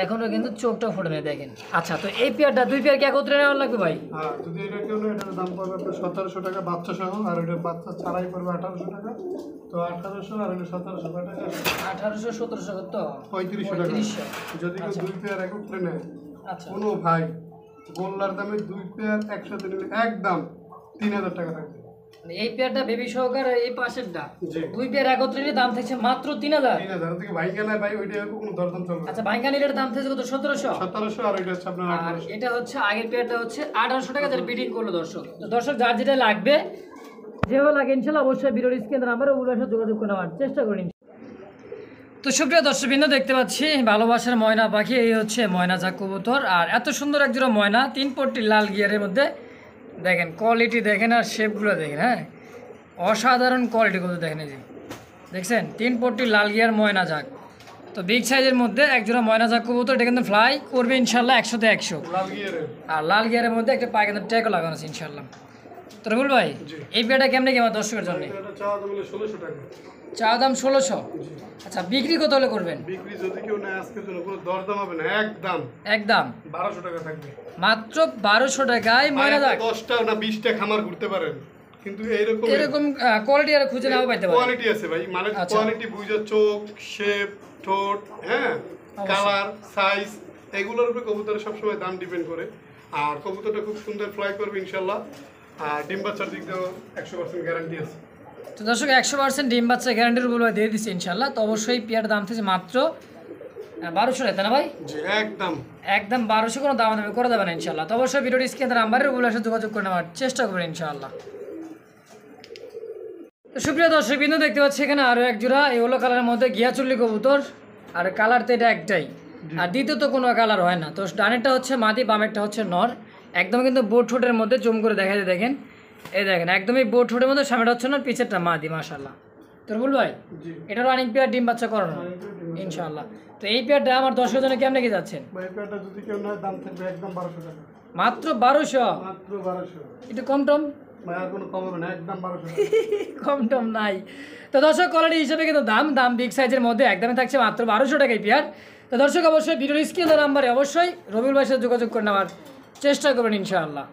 এখনো কিন্তু চোখটা ফোটে নেই দেখেন। আচ্ছা তো এই পেয়ারটা দুই পেয়ার কি একত্রে নেওয়ার লাগবে ভাই? হ্যাঁ, যদি এটা কেউ নেয় এটার দাম পড়বে আপনার 1700 টাকা বাচ্চা সহ, আর ওটার বাচ্চা ছাড়াই পড়বে 1800 টাকা। তো 1800 আর ওটা 1700 টাকা, 1800 1700 কত? 3500 টাকা। 3500। যদি কেউ 2 পেয়ার একত্রে নেয়, আচ্ছা কোনো ভাই গোল্লার দামে 2 পেয়ার একসাথে নিলে একদম 3000 টাকা থাকবে। মানে এই পেয়ারটা বেবি সহকারে এই পাশেরটা জি। 2 পেয়ার একত্রে নিলে দাম থাকছে মাত্র 3000। 3000 থেকে ভাইঙ্গা নাই ভাই, ওইটা কোনো দরদাম চলবে না। আচ্ছা ভাইঙ্গানির দাম থাকছে কত? 1700। 1700 আর ওইটা হচ্ছে আপনার আর 1800। এটা হচ্ছে আগের পেয়ারটা হচ্ছে 1800 টাকা, যারা বিডিং করলো দর্শক। তো দর্শক যার যেটা লাগবে, যেভাবে লাগে ইনশাআল্লাহ অবশ্যই ভিডিওর স্ক্রিনে নাম্বারে ওগুলোর সাথে যোগাযোগ করে নেওয়ার চেষ্টা করুন। তো সুপ্রিয় দর্শকবৃন্দ দেখতে পাচ্ছি ভালোবাসার ময়না পাখি, এই হচ্ছে ময়না ঝাক কবুতর। আর এত সুন্দর একজোড়া ময়না, 3 পট্টি লাল গিয়ারের মধ্যে দেখেন, কোয়ালিটি দেখেন আর শেপগুলো দেখেন। হ্যাঁ অসাধারণ কোয়ালিটি কবুতর দেখেন, এই যে দেখছেন 3 পট্টি লাল গিয়ার ময়না ঝাক। তো বিগ সাইজের মধ্যে একজোড়া ময়না ঝাক কবুতর, এটা কিন্তু ফ্লাই করবে ইনশাল্লাহ 100-তে 100। লাল গিয়ারে। আর লাল গিয়ারের মধ্যে একটা পায়ে কিন্তু ট্যাগও লাগানো আছে ইনশাল্লাহ। তো রবুল ভাই জি। এই পেয়ারটা কেমনে কি আমার দর্শকের জন্য? এটা চাওয়া দাম হলো 1600 টাকা। চা দাম 1600। আচ্ছা বিক্রি কত হলে করবেন? বিক্রি যদি কেউ নেয় আজকের জন্য কোনো দরদাম হবে না, একদম একদম 1200 টাকা থাকবে। মাত্র 1200 টাকায় ময়না ঝাক। 10টা না 20টা খামার ঘুরতে পারেন, কিন্তু এইরকম এরকম কোয়ালিটি আর খুঁজে নাও পাইতে পারে। কোয়ালিটি আছে ভাই, মানে আচ্ছা। কোয়ালিটি বুঝা, চোখ, শেপ, ঠোঁট, হ্যাঁ, কালার, সাইজ, এগুলোর উপরে কবুতরের সবসময় দাম ডিপেন্ড করে। আর কবুতরটা খুব সুন্দর ফ্লাই করবে ইনশাল্লাহ। আর ডিম বাচ্চার দিক দিয়েও 100% গ্যারান্টি আছে। তো দর্শক 100% ডিম বাচ্চা গ্যারান্টি রুবেল ভাই দিয়ে দিচ্ছে ইনশাল্লাহ। তো অবশ্যই পেয়ার দাম থেকে মাত্র 1200 টাকা না ভাই? জি একদম একদম 1200, কোনো দাম দামি করে দেবেন ইনশাল্লাহ। তো অবশ্যই ভিডিওটি স্ক্রিনে নাম্বারে রুবেল ভাইয়ের সাথে যোগাযোগ করে নেওয়ার চেষ্টা করবেন ইনশাআল্লাহ। তো সুপ্রিয় দর্শক বিন্দু দেখতে পাচ্ছি এখানে আরও এক জোড়া ইয়েলো কালারের মধ্যে গিয়াচুল্লি কবুতর। আর কালার তো এটা একটাই, আর দ্বিতীয় তো কোনো কালার হয় না। তো ডানেরটা হচ্ছে মাদি, বামেরটা হচ্ছে নর। একদম কিন্তু বোট ঠোঁটের মধ্যে জুম করে দেখা যায়, দেখেন এই দেখেন একদমই বোট ঠোঁটের মধ্যে, সামনেটা হচ্ছে নর, পিছেরটা মাদি। মাশাআল্লাহ। তো রুবেল ভাই জি এটারও অনেক পেয়ার ডিম বাচ্চা করানো ইনশাআল্লাহ। তো এই পেয়ারটা আমার 10 জনে কেমনে কি যাচ্ছেন? ভাই পেয়ারটা যদি কেউ নেয় দাম থাকবে একদম 1200 টাকা, মাত্র 1200? মাত্র 1200 একটু কম টম? ভাই আর কোনো কম হবে না, একদম 1200 টাকা। কম টম নাই। তো দর্শক কোয়ালিটি হিসেবে কিন্তু দাম বিগ সাইজের মধ্যে একদমই থাকছে মাত্র 1200 টাকায় পেয়ার। তো দর্শক অবশ্যই ভিডিওর স্ক্রিনের নাম্বারে অবশ্যই রবিউল ভাইয়ের সাথে যোগাযোগ করে নেওয়ার চেষ্টা করবেন ইনশাআল্লাহ।